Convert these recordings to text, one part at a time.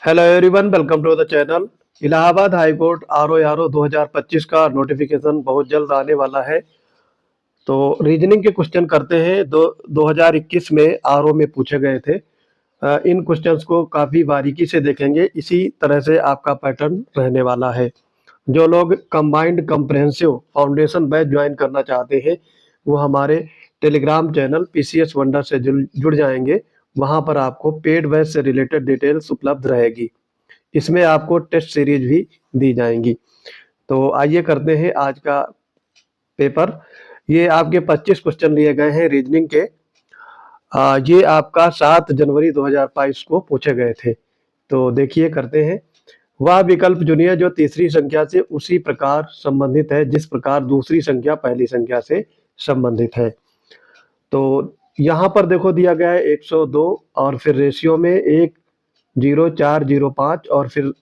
Hello everyone, welcome to the channel. Allahabad high court R O 2025 का notification बहुत जल्द आने वाला है। तो रीजनिंग के क्वेश्चन करते हैं। 2021 में आर ओ में पूछे गए थे। इन क्वेश्चंस को काफ़ी बारीकी से देखेंगे। इसी तरह से आपका पैटर्न रहने वाला है। जो लोग combined comprehensive foundation batch join करना चाहते हैं, वो हमारे टेलीग्राम चैनल पीसीएस वंडर से जुड़ जाएंगे। वहाँ पर आपको पेड बैच से रिलेटेड डिटेल्स उपलब्ध रहेगी। इसमें आपको टेस्ट सीरीज भी दी जाएंगी। तो आइए करते हैं आज का पेपर। ये आपके 25 क्वेश्चन लिए गए हैं रीजनिंग के। ये आपका 7 जनवरी 2022 को पूछे गए थे। तो देखिए करते हैं। वह विकल्प चुनिए जो तीसरी संख्या से उसी प्रकार संबंधित है जिस प्रकार दूसरी संख्या पहली संख्या से संबंधित है। तो यहाँ पर देखो दिया गया है 102 और फिर रेशियो में 1:04:05 और फिर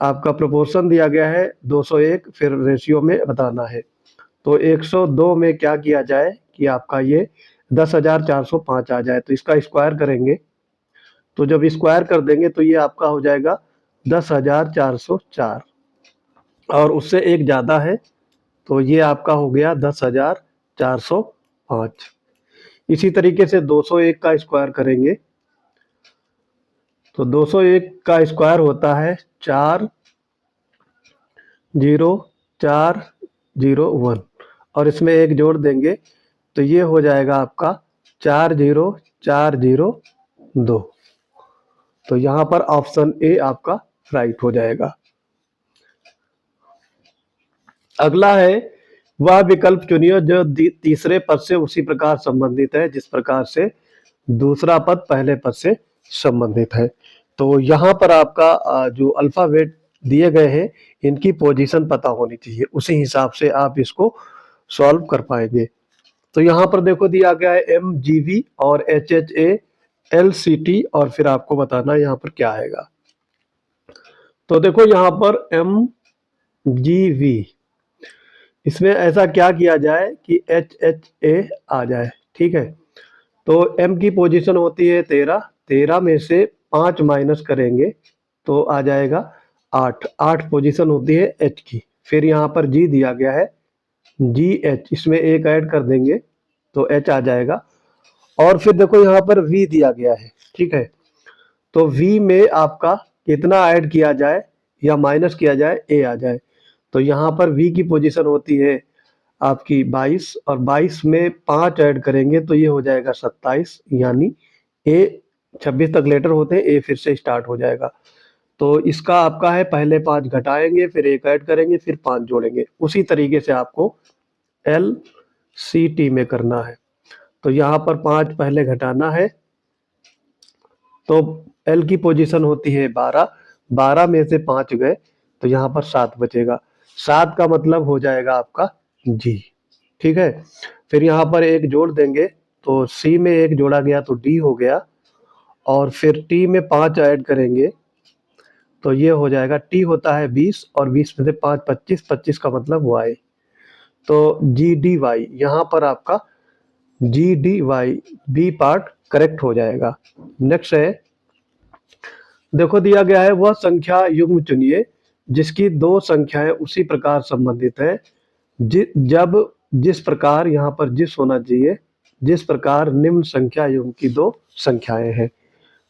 आपका प्रोपोर्शन दिया गया है 201, फिर रेशियो में बताना है। तो 102 में क्या किया जाए कि आपका ये 10,405 आ जाए, तो इसका स्क्वायर करेंगे। तो जब स्क्वायर कर देंगे तो ये आपका हो जाएगा 10,404 और उससे एक ज़्यादा है, तो ये आपका हो गया 10,405। इसी तरीके से 201 का स्क्वायर करेंगे। तो 201 का स्क्वायर होता है 4,0,4,0,1 और इसमें एक जोड़ देंगे तो ये हो जाएगा आपका 4,0,4,0,2। तो यहाँ पर ऑप्शन ए आपका राइट हो जाएगा। अगला है वह विकल्प चुनिए जो तीसरे पद से उसी प्रकार संबंधित है जिस प्रकार से दूसरा पद पहले पद से संबंधित है। तो यहाँ पर आपका जो अल्फाबेट दिए गए हैं इनकी पोजीशन पता होनी चाहिए, उसी हिसाब से आप इसको सॉल्व कर पाएंगे। तो यहाँ पर देखो दिया गया है MGV और HHA LCT और फिर आपको बताना है यहाँ पर क्या आएगा। तो देखो यहाँ पर MGV, इसमें ऐसा क्या किया जाए कि HHA आ जाए। ठीक है, तो M की पोजीशन होती है 13, 13 में से 5 माइनस करेंगे तो आ जाएगा 8, 8 पोजीशन होती है H की। फिर यहाँ पर G दिया गया है GH, इसमें एक ऐड कर देंगे तो H आ जाएगा। और फिर देखो यहाँ पर V दिया गया है। ठीक है, तो V में आपका कितना ऐड किया जाए या माइनस किया जाए, A आ जाए। तो यहाँ पर V की पोजीशन होती है आपकी 22 और 22 में 5 ऐड करेंगे तो ये हो जाएगा 27, यानी A 26 तक लेटर होते हैं, A फिर से स्टार्ट हो जाएगा। तो इसका आपका है पहले 5 घटाएंगे फिर एक ऐड करेंगे फिर 5 जोड़ेंगे। उसी तरीके से आपको LCT में करना है। तो यहाँ पर 5 पहले घटाना है तो L की पोजीशन होती है 12, 12 में से 5 गए तो यहाँ पर 7 बचेगा। 7 का मतलब हो जाएगा आपका G। ठीक है, फिर यहाँ पर एक जोड़ देंगे तो C में एक जोड़ा गया तो D हो गया और फिर T में 5 ऐड करेंगे तो ये हो जाएगा, T होता है 20 और 20 में से 5 25, 25 का मतलब Y। तो GDY, यहाँ पर आपका GDY बी पार्ट करेक्ट हो जाएगा। नेक्स्ट है, देखो दिया गया है वह संख्या युग्म चुनिए जिसकी दो संख्याएं उसी प्रकार संबंधित है जब जिस प्रकार, यहाँ पर जिस होना चाहिए, जिस प्रकार निम्न संख्या युग्म की दो संख्याएं हैं।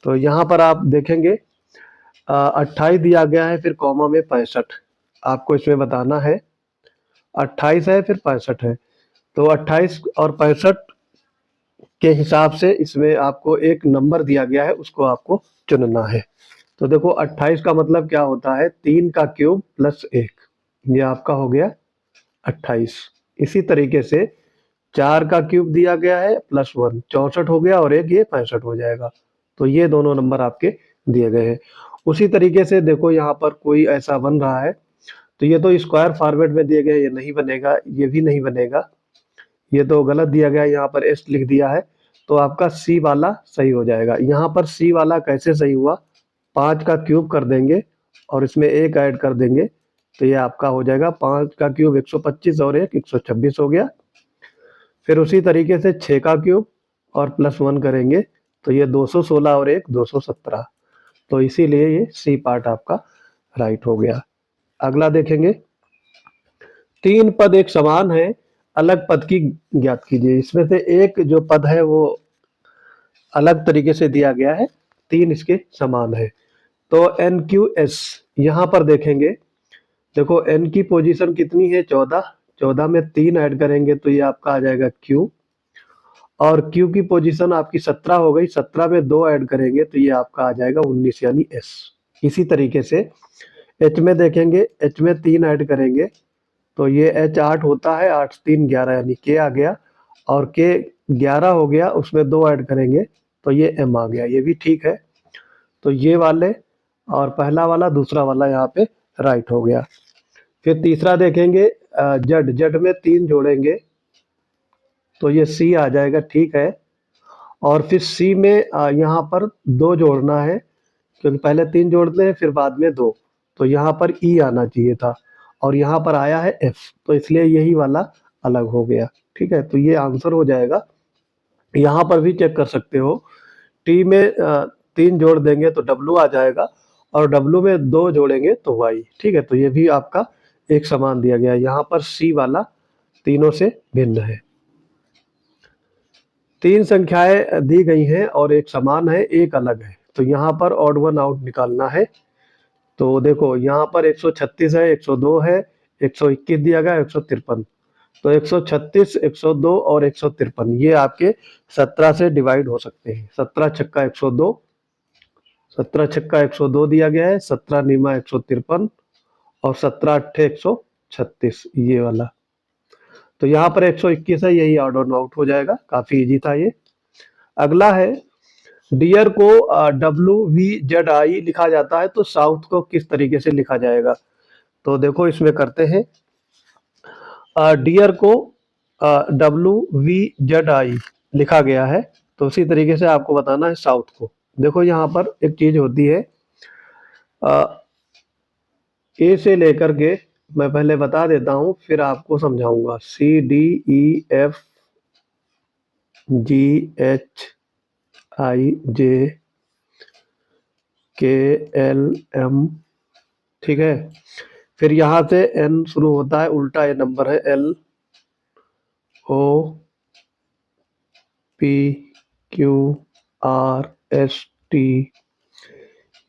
तो यहाँ पर आप देखेंगे 28 दिया गया है फिर कॉमा में 65, आपको इसमें बताना है 28 है फिर 65 है। तो 28 और 65 के हिसाब से इसमें आपको एक नंबर दिया गया है, उसको आपको चुनना है। तो देखो 28 का मतलब क्या होता है, 3 का क्यूब प्लस 1, ये आपका हो गया 28। इसी तरीके से 4 का क्यूब दिया गया है प्लस 1, 64 हो गया और एक ये 65 हो जाएगा। तो ये दोनों नंबर आपके दिए गए हैं। उसी तरीके से देखो यहाँ पर कोई ऐसा बन रहा है तो ये तो स्क्वायर फॉर्मेट में दिए गए, ये नहीं बनेगा, ये भी नहीं बनेगा, ये तो गलत दिया गया, यहाँ पर एस लिख दिया है। तो आपका सी वाला सही हो जाएगा। यहाँ पर सी वाला कैसे सही हुआ, 5 का क्यूब कर देंगे और इसमें एक ऐड कर देंगे तो ये आपका हो जाएगा 5 का क्यूब 125 और एक 126 हो गया। फिर उसी तरीके से 6 का क्यूब और प्लस 1 करेंगे तो ये 216 और एक 217। तो इसीलिए ये सी पार्ट आपका राइट हो गया। अगला देखेंगे, 3 पद एक समान है, अलग पद की ज्ञात कीजिए। इसमें से एक जो पद है वो अलग तरीके से दिया गया है, 3 इसके समान है। तो एन क्यू एस यहाँ पर देखेंगे, देखो एन की पोजीशन कितनी है 14, 14 में 3 ऐड करेंगे तो ये आपका आ जाएगा क्यू, और क्यू की पोजीशन आपकी 17 हो गई, 17 में 2 ऐड करेंगे तो ये आपका आ जाएगा 19 यानी एस। इसी तरीके से एच में देखेंगे, एच में 3 ऐड करेंगे तो ये एच 8 होता है, 8 3 11 यानी के आ गया, और के 11 हो गया, उसमें 2 ऐड करेंगे तो ये एम आ गया, ये भी ठीक है। तो ये वाले और पहला वाला दूसरा वाला यहाँ पे राइट हो गया। फिर तीसरा देखेंगे, जेड, जेड में 3 जोड़ेंगे तो ये सी आ जाएगा, ठीक है। और फिर सी में यहाँ पर 2 जोड़ना है, क्योंकि पहले 3 जोड़ते हैं फिर बाद में 2, तो यहाँ पर ई आना चाहिए था और यहाँ पर आया है एफ, तो इसलिए यही वाला अलग हो गया, ठीक है। तो ये आंसर हो जाएगा। यहाँ पर भी चेक कर सकते हो, टी में 3 जोड़ देंगे तो डब्लू आ जाएगा, और डब्लू में 2 जोड़ेंगे तो वाई, ठीक है। तो ये भी आपका एक समान दिया गया है। यहाँ पर सी वाला तीनों से भिन्न है। 3 संख्याएं दी गई हैं और एक समान है, एक अलग है, तो यहाँ पर ऑड वन आउट निकालना है। तो देखो यहाँ पर 136 है, 102 है, 121 दिया गया, 153, तो 136, 102 और 153 ये आपके 17 से डिवाइड हो सकते हैं। 17 छक्का 102, 17 छक्का 102 दिया गया है, 17 नीमा 153 और 17 अट्ठे 136 ये वाला। तो यहाँ पर 121 है, यही ऑड वन आउट हो जाएगा, काफी इजी था ये। अगला है, डियर को WVZI लिखा जाता है तो साउथ को किस तरीके से लिखा जाएगा। तो देखो इसमें करते हैं, डियर को WVZI लिखा गया है, तो उसी तरीके से आपको बताना है साउथ को। देखो यहाँ पर एक चीज होती है, ए से लेकर के मैं पहले बता देता हूँ फिर आपको समझाऊंगा। CDEF GHIJ KLM, ठीक है। फिर यहाँ से N शुरू होता है, उल्टा ये नंबर है, LOPQRST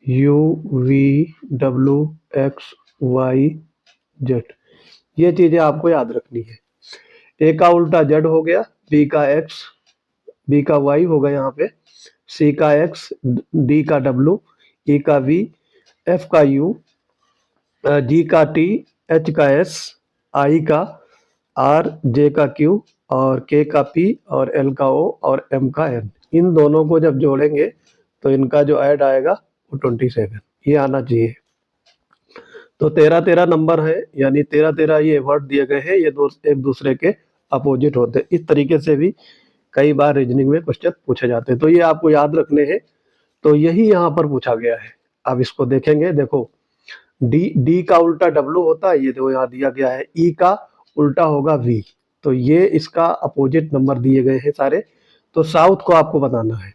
UVWXYZ, ये चीजें आपको याद रखनी है। ए का उल्टा जेड हो गया, बी का एक्स, बी का वाई होगा यहाँ पे, सी का एक्स, डी का डब्लू, ई का वी, एफ का यू, जी का टी, एच का एस, आई का आर, जे का क्यू और के का पी और एल का ओ और एम का एन। इन दोनों को जब जोड़ेंगे तो इनका जो ऐड आएगा वो 27 ये आना चाहिए। तो 13-13 नंबर है, यानी 13-13 ये वर्ड दिए गए हैं, ये एक दूसरे के अपोजिट होते हैं। इस तरीके से भी कई बार रीजनिंग में क्वेश्चन पूछे जाते हैं, तो ये आपको याद रखने हैं। तो यही यहाँ पर पूछा गया है। अब इसको देखेंगे, देखो डी का उल्टा डब्लू होता है, ये देखो यहाँ दिया गया है। ई का उल्टा होगा वी, तो ये इसका अपोजिट नंबर दिए गए हैं सारे। तो साउथ को आपको बताना है,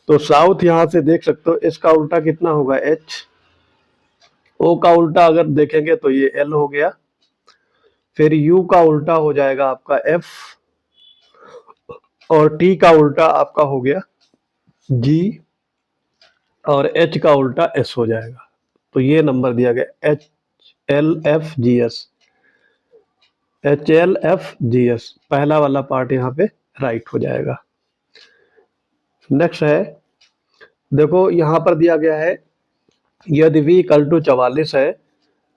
तो साउथ यहाँ से देख सकते हो, इसका उल्टा कितना होगा एच, ओ का उल्टा अगर देखेंगे तो ये एल हो गया, फिर यू का उल्टा हो जाएगा आपका एफ, और टी का उल्टा आपका हो गया जी, और एच का उल्टा एस हो जाएगा। तो ये नंबर दिया गया HLFGS, पहला वाला पार्ट यहाँ पे राइट हो जाएगा। नेक्स्ट है, देखो यहाँ पर दिया गया है, यदि V इक्वल टू 44 है,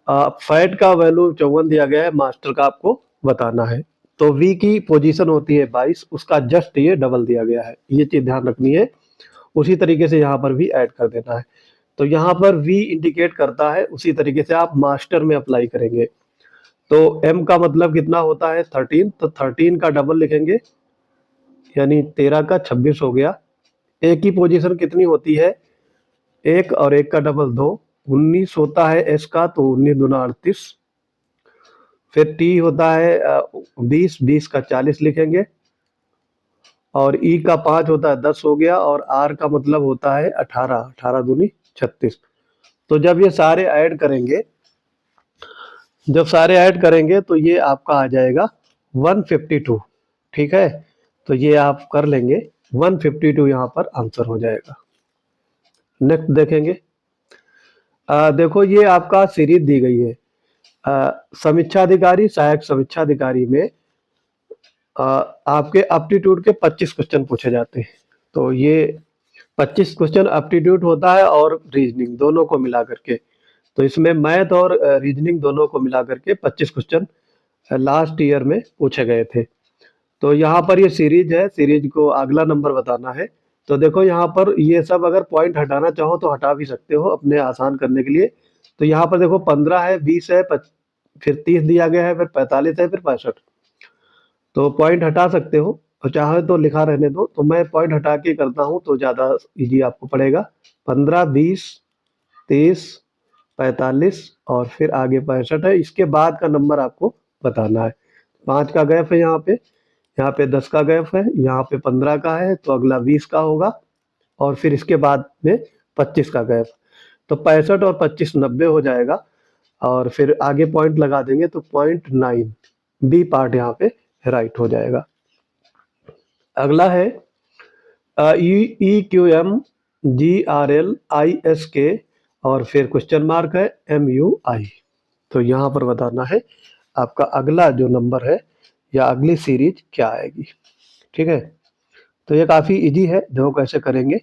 फैट का वैल्यू 54 दिया गया है, मास्टर का आपको बताना है। तो V की पोजीशन होती है 22, उसका जस्ट ये डबल दिया गया है, ये चीज ध्यान रखनी है। उसी तरीके से यहाँ पर भी ऐड कर देना है। तो यहाँ पर V इंडिकेट करता है, उसी तरीके से आप मास्टर में अप्लाई करेंगे। तो M का मतलब कितना होता है 13, तो 13 का डबल लिखेंगे, यानी 13 का 26 हो गया। A की पोजीशन कितनी होती है 1 और 1 का डबल 2, 19 होता है S का, तो 19 दूना 38। फिर T होता है 20, 20 का 40 लिखेंगे, और E का 5 होता है 10 हो गया, और R का मतलब होता है 18, 18 दूनी 36। तो जब ये सारे ऐड करेंगे, तो ये आपका आ जाएगा 152। ठीक है, तो ये आप कर लेंगे, 152 यहाँ पर आंसर हो जाएगा। नेक्स्ट देखेंगे। देखो ये आपका सीरीज दी गई है। समीक्षा अधिकारी, सहायक समीक्षा अधिकारी में अ, आपके एप्टीट्यूड के 25 क्वेश्चन पूछे जाते हैं। तो ये 25 क्वेश्चन एप्टीट्यूड होता है और रीजनिंग दोनों को मिला करके। तो इसमें मैथ और रीजनिंग दोनों को मिला करके 25 क्वेश्चन लास्ट ईयर में पूछे गए थे। तो यहाँ पर ये सीरीज है, सीरीज को अगला नंबर बताना है। तो देखो यहाँ पर ये सब अगर पॉइंट हटाना चाहो तो हटा भी सकते हो अपने आसान करने के लिए। तो यहाँ पर देखो 15 है, 20 है, फिर 30 दिया गया है, फिर 45 है, फिर 65। तो पॉइंट हटा सकते हो और चाहे तो लिखा रहने दो। तो मैं पॉइंट हटा के करता हूँ तो ज़्यादा इजी आपको पड़ेगा। 15, 20, 30, 45 और फिर आगे 65 है। इसके बाद का नंबर आपको बताना है। 5 का गैप है यहाँ पे 10 का गैप है, यहाँ पे 15 का है, तो अगला 20 का होगा और फिर इसके बाद में 25 का गैप। तो 65 और 25 90 हो जाएगा और फिर आगे पॉइंट लगा देंगे तो 0.9 बी पार्ट यहाँ पे राइट हो जाएगा। अगला है EQM GRL ISK और फिर क्वेश्चन मार्क है MUI। तो यहाँ पर बताना है आपका अगला जो नंबर है या अगली सीरीज क्या आएगी। ठीक है, तो ये काफी इजी है, देखो कैसे करेंगे।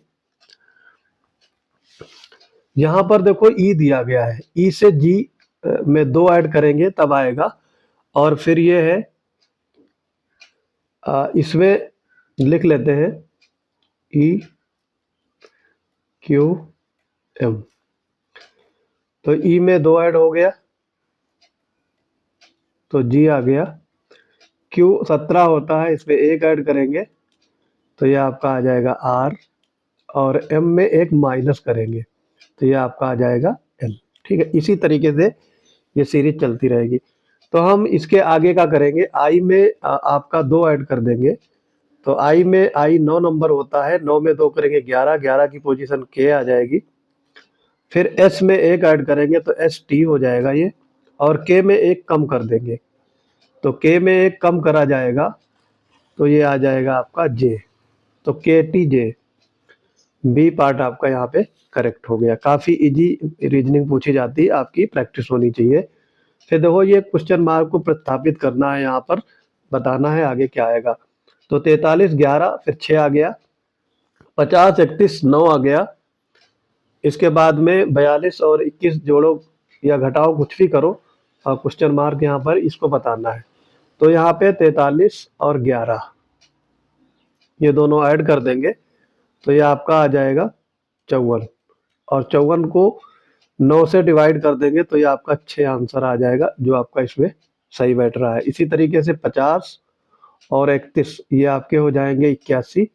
यहाँ पर देखो ई दिया गया है, ई से जी में 2 ऐड करेंगे तब आएगा। और फिर ये है इसमें लिख लेते हैं EQM। तो ई में 2 ऐड हो गया तो जी आ गया। Q 17 होता है, इसमें 1 ऐड करेंगे तो ये आपका आ जाएगा R और M में 1 माइनस करेंगे तो ये आपका आ जाएगा L। ठीक है, इसी तरीके से ये सीरीज चलती रहेगी। तो हम इसके आगे का करेंगे, I में आपका 2 ऐड कर देंगे। तो I में 9 नंबर होता है, 9 में 2 करेंगे 11, 11 की पोजीशन K आ जाएगी। फिर S में 1 ऐड करेंगे तो ST हो जाएगा ये, और K में 1 कम कर देंगे तो K में 1 कम करा जाएगा तो ये आ जाएगा आपका J। तो KTJ बी पार्ट आपका यहाँ पे करेक्ट हो गया। काफी इजी रीजनिंग पूछी जाती है, आपकी प्रैक्टिस होनी चाहिए। फिर देखो ये क्वेश्चन मार्क को प्रस्थापित करना है, यहाँ पर बताना है आगे क्या आएगा। तो 43 11 फिर 6 आ गया, 50 31 9 आ गया। इसके बाद में 42 और 21 जोड़ो या घटाओ कुछ भी करो और क्वेश्चन मार्क यहाँ पर इसको बताना है। तो यहाँ पे 43 और 11 ये दोनों ऐड कर देंगे तो ये आपका आ जाएगा 54 और 54 को 9 से डिवाइड कर देंगे तो ये आपका 6 आंसर आ जाएगा जो आपका इसमें सही बैठ रहा है। इसी तरीके से 50 और 31 ये आपके हो जाएंगे 81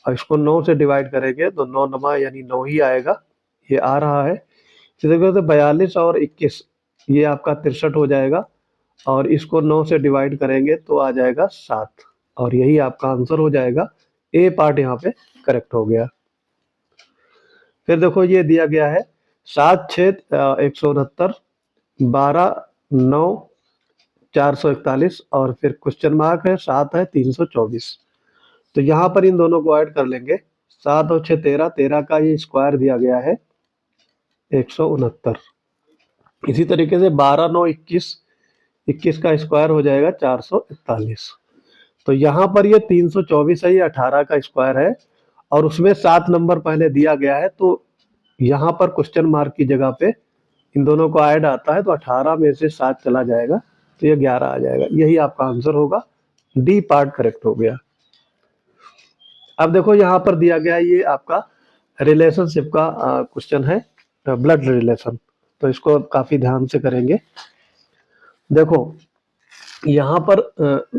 और इसको 9 से डिवाइड करेंगे तो 9 नमा यानी 9 ही आएगा, ये आ रहा है। इसी तरीके से 42 और 21 ये आपका 63 हो जाएगा और इसको 9 से डिवाइड करेंगे तो आ जाएगा 7 और यही आपका आंसर हो जाएगा। ए पार्ट यहाँ पे करेक्ट हो गया। फिर देखो ये दिया गया है 7 6 169, 12 9 441 और फिर क्वेश्चन मार्क है 7 है 324। तो यहाँ पर इन दोनों को ऐड कर लेंगे, 7 और 6 13, 13 का ये स्क्वायर दिया गया है 169। इसी तरीके से 12 9 21, 21 का स्क्वायर हो जाएगा 441। तो यहाँ पर ये 324 है, ये 18 का स्क्वायर है और उसमें 7 नंबर पहले दिया गया है तो यहाँ पर क्वेश्चन मार्क की जगह पे इन दोनों को ऐड आता है तो 18 में से 7 चला जाएगा तो ये 11 आ जाएगा। यही आपका आंसर होगा, डी पार्ट करेक्ट हो गया। अब देखो यहाँ पर दिया गया है ये आपका रिलेशनशिप का क्वेश्चन है, ब्लड रिलेशन। तो इसको काफी ध्यान से करेंगे। देखो यहाँ पर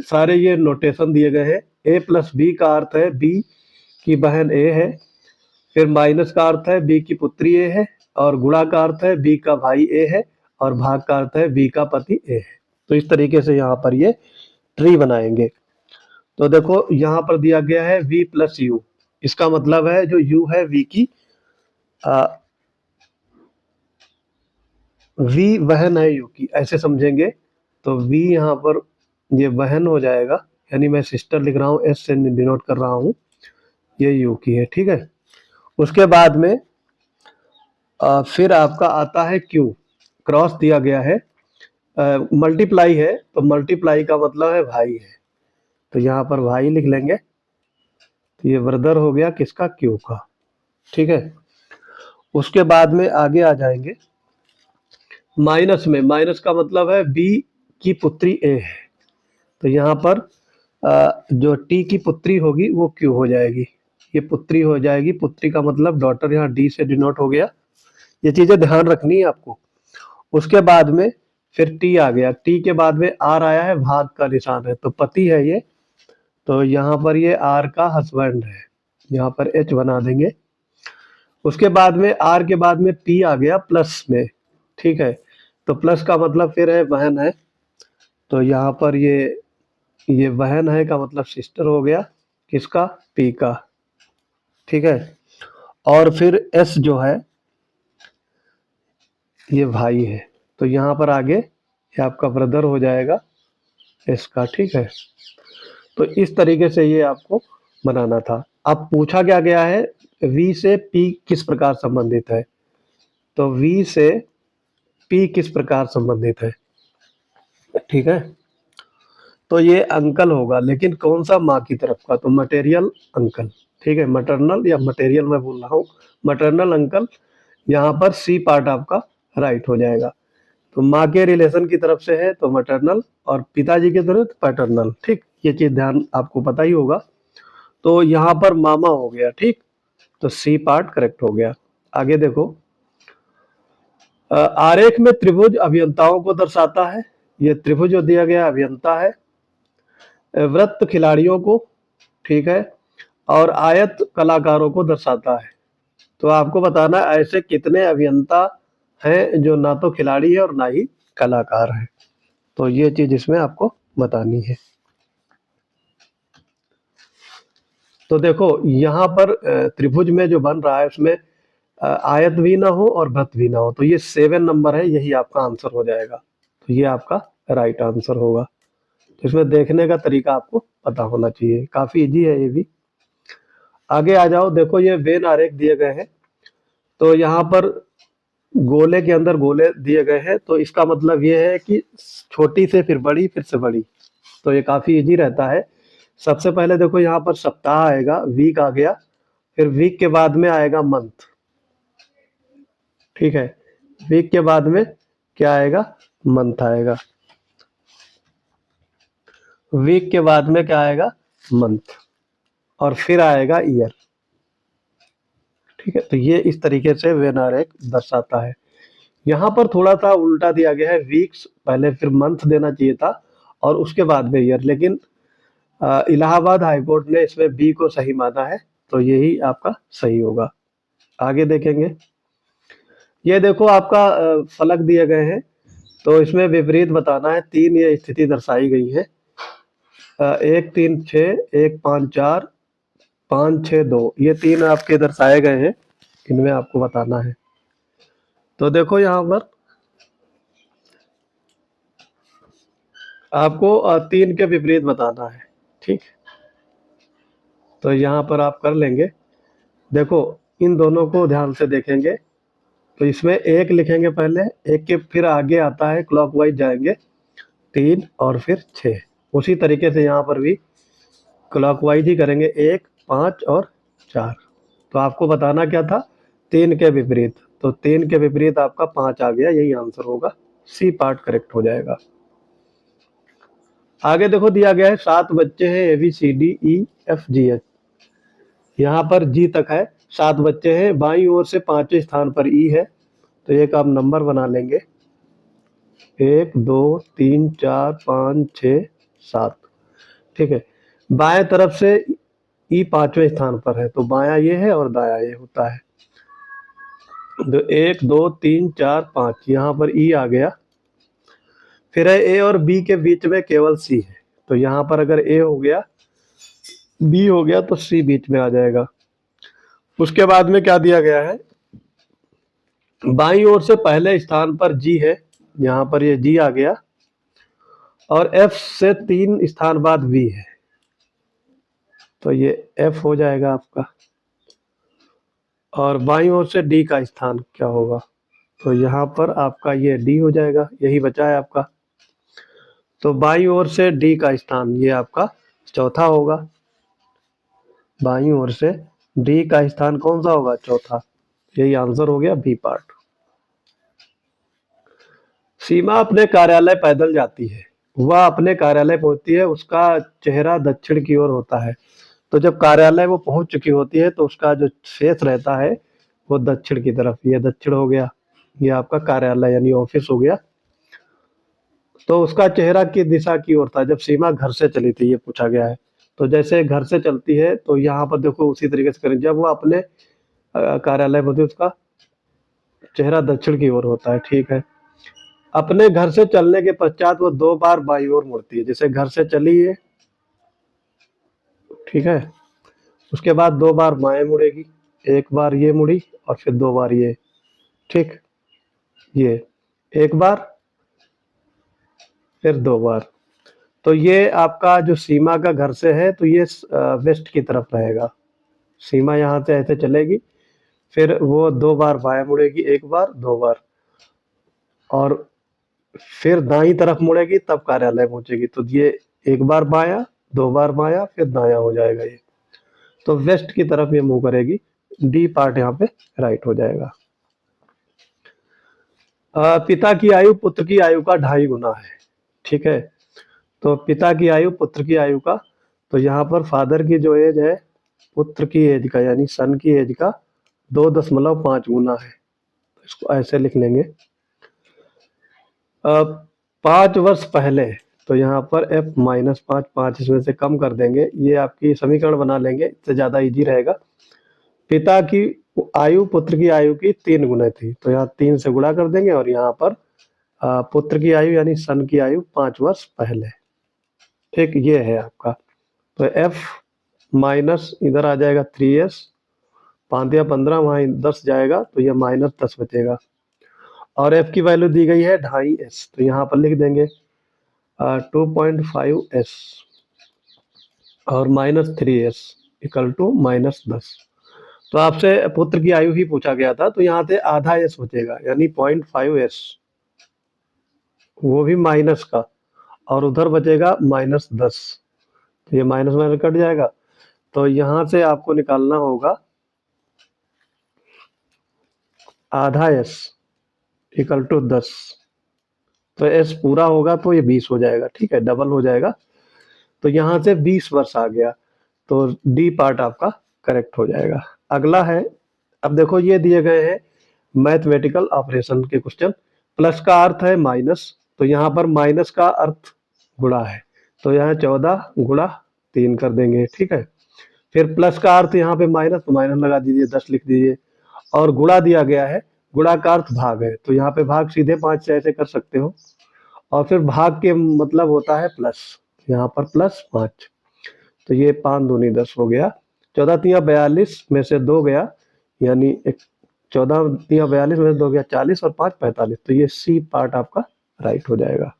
सारे ये नोटेशन दिए गए हैं। ए प्लस बी का अर्थ है बी की बहन ए है, फिर माइनस का अर्थ है बी की पुत्री ए है, और गुणा का अर्थ है बी का भाई ए है, और भाग का अर्थ है बी का पति ए है। तो इस तरीके से यहाँ पर ये ट्री बनाएंगे। तो देखो यहाँ पर दिया गया है v प्लस यू, इसका मतलब है जो u है v की वी वहन है यू की, ऐसे समझेंगे। तो वी यहाँ पर ये वहन हो जाएगा, यानी मैं सिस्टर लिख रहा हूँ, एस से डिनोट कर रहा हूँ, ये यू की है, ठीक है। उसके बाद में फिर आपका आता है क्यू, क्रॉस दिया गया है, मल्टीप्लाई है, तो मल्टीप्लाई का मतलब है भाई है, तो यहाँ पर भाई लिख लेंगे। तो ये ब्रदर हो गया किसका, क्यू का, ठीक है। उसके बाद में आगे आ जाएंगे माइनस में, माइनस का मतलब है बी की पुत्री ए है, तो यहाँ पर जो टी की पुत्री होगी वो क्यू हो जाएगी, ये पुत्री हो जाएगी, पुत्री का मतलब डॉटर, यहाँ डी से डिनोट हो गया। ये चीजें ध्यान रखनी है आपको। उसके बाद में फिर टी आ गया, टी के बाद में आर आया है, भाग का निशान है, तो पति है ये, तो यहाँ पर ये आर का हस्बैंड है, यहाँ पर एच बना देंगे। उसके बाद में आर के बाद में पी आ गया प्लस में, ठीक है, तो प्लस का मतलब फिर है बहन है, तो यहाँ पर ये बहन है का मतलब सिस्टर हो गया किसका, पी का, ठीक है। और फिर एस जो है ये भाई है, तो यहाँ पर आगे ये आपका ब्रदर हो जाएगा एस का, ठीक है। तो इस तरीके से ये आपको बनाना था। अब पूछा क्या गया है, वी से पी किस प्रकार संबंधित है, तो वी से पी किस प्रकार संबंधित है, ठीक है। तो ये अंकल होगा, लेकिन कौन सा, माँ की तरफ का, तो मटेरियल अंकल, ठीक है, मटरनल या मटेरियल मैं बोल रहा हूँ, मटरनल अंकल, यहाँ पर सी पार्ट आपका राइट हो जाएगा। तो माँ के रिलेशन की तरफ से है तो मटरनल, और पिताजी की तरफ पैटर्नल, ठीक, ये चीज ध्यान आपको पता ही होगा। तो यहाँ पर मामा हो गया, ठीक, तो सी पार्ट करेक्ट हो गया। आगे देखो, आरेख में त्रिभुज अभियंताओं को दर्शाता है, ये त्रिभुज जो दिया गया अभियंता है, वृत्त खिलाड़ियों को, ठीक है, और आयत कलाकारों को दर्शाता है। तो आपको बताना है ऐसे कितने अभियंता हैं जो ना तो खिलाड़ी है और ना ही कलाकार है, तो ये चीज इसमें आपको बतानी है। तो देखो यहाँ पर त्रिभुज में जो बन रहा है उसमें आयत भी ना हो और वृत्त भी ना हो, तो ये 7 नंबर है, यही आपका आंसर हो जाएगा, तो ये आपका राइट आंसर होगा। तो इसमें देखने का तरीका आपको पता होना चाहिए, काफी इजी है ये भी। आगे आ जाओ, देखो ये वेन आरेख दिए गए हैं, तो यहाँ पर गोले के अंदर गोले दिए गए हैं, तो इसका मतलब ये है कि छोटी से फिर बड़ी फिर से बड़ी, तो ये काफी इजी रहता है। सबसे पहले देखो यहाँ पर सप्ताह आएगा, वीक आ गया, फिर वीक के बाद में आएगा मंथ, ठीक है, वीक के बाद में क्या आएगा, मंथ आएगा, वीक के बाद में क्या आएगा, मंथ, और फिर आएगा ईयर, ठीक है। तो ये इस तरीके से वेन आरेख दर्शाता है। यहाँ पर थोड़ा सा उल्टा दिया गया है, वीक्स पहले फिर मंथ देना चाहिए था और उसके बाद में ईयर, लेकिन इलाहाबाद हाईकोर्ट ने इसमें बी को सही माना है, तो यही आपका सही होगा। आगे देखेंगे, ये देखो आपका फलक दिए गए हैं, तो इसमें विपरीत बताना है, 3 ये स्थिति दर्शाई गई है, 1 3 6, 1 5 4, 5 6 2, ये 3 आपके दर्शाए गए हैं, इनमें आपको बताना है। तो देखो यहाँ पर आपको 3 के विपरीत बताना है, ठीक, तो यहाँ पर आप कर लेंगे। देखो इन दोनों को ध्यान से देखेंगे, तो इसमें 1 लिखेंगे पहले, 1 के फिर आगे आता है क्लॉकवाइज जाएंगे 3 और फिर 6, उसी तरीके से यहाँ पर भी क्लॉकवाइज ही करेंगे, 1 5 और 4। तो आपको बताना क्या था, 3 के विपरीत, तो 3 के विपरीत आपका 5 आ गया, यही आंसर होगा, सी पार्ट करेक्ट हो जाएगा। आगे देखो दिया गया है 7 बच्चे हैं, A B C D E F G H, यहाँ पर जी तक है, 7 बच्चे हैं, बाईं ओर से 5वें स्थान पर ई है, तो एक आप नंबर बना लेंगे, 1 2 3 4 5 6 7, ठीक है। बाएं तरफ से ई 5वें स्थान पर है, तो बायां ये है और दायां ये होता है, तो 1 2 3 4 5, यहाँ पर ई आ गया, फिर है ए और बी के बीच में केवल सी है, तो यहाँ पर अगर ए हो गया, बी हो गया, तो सी बीच में आ जाएगा। उसके बाद में क्या दिया गया है, बाईं ओर से पहले स्थान पर जी है, यहाँ पर ये जी आ गया, और एफ से 3 स्थान बाद वी है, तो ये एफ हो जाएगा आपका। और बाईं ओर से डी का स्थान क्या होगा, तो यहाँ पर आपका ये डी हो जाएगा, यही बचा है आपका। तो बाईं ओर से डी का स्थान ये आपका चौथा होगा। बाईं ओर से डी का स्थान कौन सा होगा, चौथा। यही आंसर हो गया बी पार्ट। सीमा अपने कार्यालय पैदल जाती है, वह अपने कार्यालय पहुंचती है, उसका चेहरा दक्षिण की ओर होता है। तो जब कार्यालय वो पहुंच चुकी होती है तो उसका जो फेस रहता है वो दक्षिण की तरफ, ये दक्षिण हो गया, ये आपका कार्यालय यानी ऑफिस हो गया। तो उसका चेहरा की दिशा की ओर था जब सीमा घर से चली थी, ये पूछा गया है। तो जैसे घर से चलती है तो यहाँ पर देखो उसी तरीके से करें, जब वो अपने कार्यालय में होती है उसका चेहरा दक्षिण की ओर होता है, ठीक है। अपने घर से चलने के पश्चात वो 2 बार बाईं ओर मुड़ती है, जैसे घर से चली है, ठीक है, उसके बाद 2 बार बाएं मुड़ेगी, एक बार ये मुड़ी और फिर 2 बार ये, ठीक, ये एक बार फिर 2 बार। तो ये आपका जो सीमा का घर से है तो ये वेस्ट की तरफ रहेगा। सीमा यहाँ से ऐसे चलेगी, फिर वो 2 बार बाएं मुड़ेगी, एक बार 2 बार, और फिर दाईं तरफ मुड़ेगी तब कार्यालय पहुंचेगी। तो ये एक बार बायां, 2 बार बायां, फिर दायां हो जाएगा ये। तो वेस्ट की तरफ ये मूव करेगी, डी पार्ट यहाँ पे राइट हो जाएगा। पिता की आयु पुत्र की आयु का 2.5 गुना है, ठीक है। तो पिता की आयु पुत्र की आयु का, तो यहाँ पर फादर की जो एज है पुत्र की एज का यानी सन की एज का 2.5 गुना है, इसको ऐसे लिख लेंगे। 5 वर्ष पहले, तो यहाँ पर f माइनस 5 इसमें से कम कर देंगे, ये आपकी समीकरण बना लेंगे, इससे ज़्यादा इजी रहेगा। पिता की आयु पुत्र की आयु की 3 गुना थी, तो यहाँ 3 से गुणा कर देंगे, और यहाँ पर पुत्र की आयु यानी सन की आयु 5 वर्ष पहले, ठीक, ये है आपका। तो f माइनस इधर आ जाएगा 3s, 5 या 15 वहाँ 10 जाएगा, तो ये माइनस 10 बचेगा। और f की वैल्यू दी गई है 2.5s, तो यहाँ पर लिख देंगे 2.5s और minus 3s equal to minus 10। तो आपसे पुत्र की आयु ही पूछा गया था, तो यहाँ से आधा s बचेगा यानी 0.5s, वो भी माइनस का, और उधर बचेगा माइनस 10, तो ये माइनस माइनस कट जाएगा। तो यहाँ से आपको निकालना होगा आधा s इक्वल टू 10, तो s पूरा होगा तो ये 20 हो जाएगा, ठीक है, डबल हो जाएगा। तो यहाँ से 20 वर्ष आ गया, तो डी पार्ट आपका करेक्ट हो जाएगा। अगला है, अब देखो ये दिए गए हैं मैथमेटिकल ऑपरेशन के क्वेश्चन। प्लस का अर्थ है माइनस, तो यहाँ पर माइनस का अर्थ गुणा है, तो यहाँ 14 गुणा 3 कर देंगे, ठीक है। फिर प्लस का अर्थ यहाँ पे माइनस, तो माइनस लगा दीजिए, 10 लिख दीजिए, और गुणा दिया गया है, गुणा का अर्थ भाग है, तो यहाँ पे भाग सीधे 5 से ऐसे कर सकते हो, और फिर भाग के मतलब होता है प्लस, यहाँ पर प्लस 5, तो ये 5 दूनी 10 हो गया। 14 तिया 42 में से 2 गया, यानी 14 तिया 42 में से 2 गया 40, और 5 45, तो ये सी पार्ट आपका राइट हो जाएगा।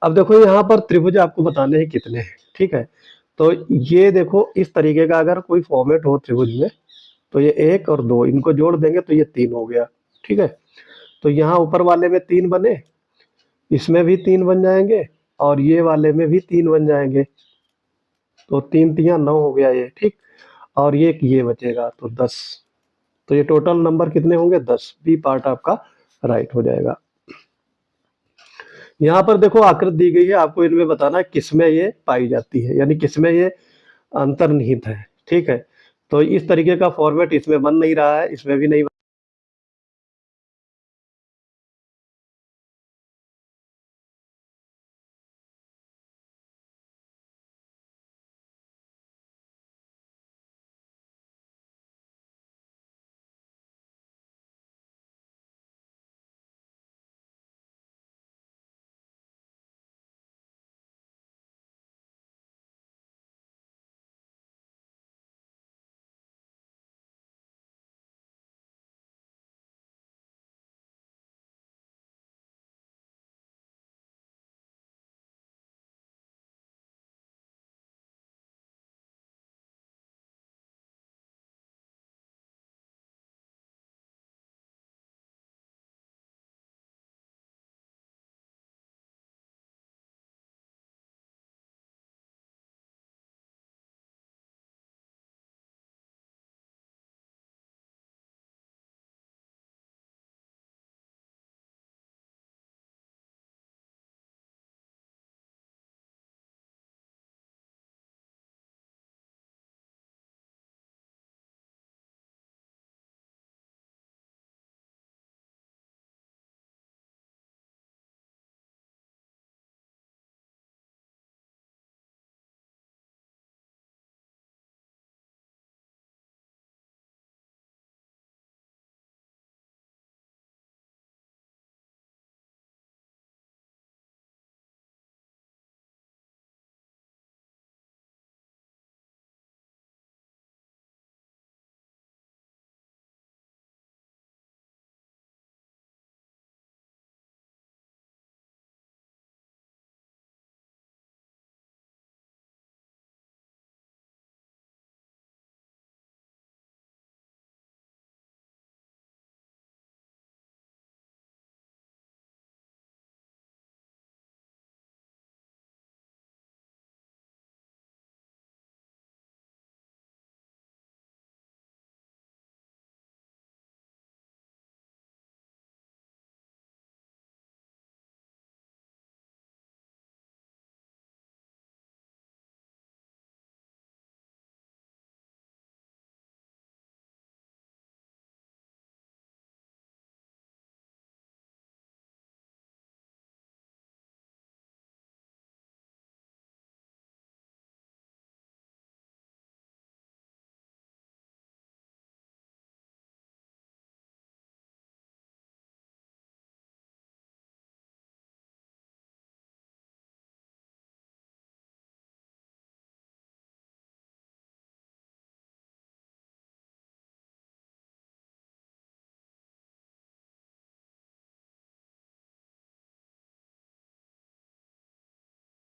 अब देखो यहाँ पर त्रिभुज आपको बताने हैं कितने हैं, ठीक है। तो ये देखो इस तरीके का अगर कोई फॉर्मेट हो त्रिभुज में, तो ये 1 और 2 इनको जोड़ देंगे तो ये 3 हो गया, ठीक है। तो यहाँ ऊपर वाले में 3 बने, इसमें भी 3 बन जाएंगे, और ये वाले में भी 3 बन जाएंगे, तो 3 तिया 9 हो गया ये, ठीक। और ये बचेगा तो 10, तो ये टोटल नंबर कितने होंगे, 10, बी पार्ट आपका राइट हो जाएगा। यहाँ पर देखो आकृति दी गई है, आपको इनमें बताना है किसमें ये पाई जाती है, यानी किसमें ये अंतर्निहित है, ठीक है। तो इस तरीके का फॉर्मेट इसमें बन नहीं रहा है, इसमें भी नहीं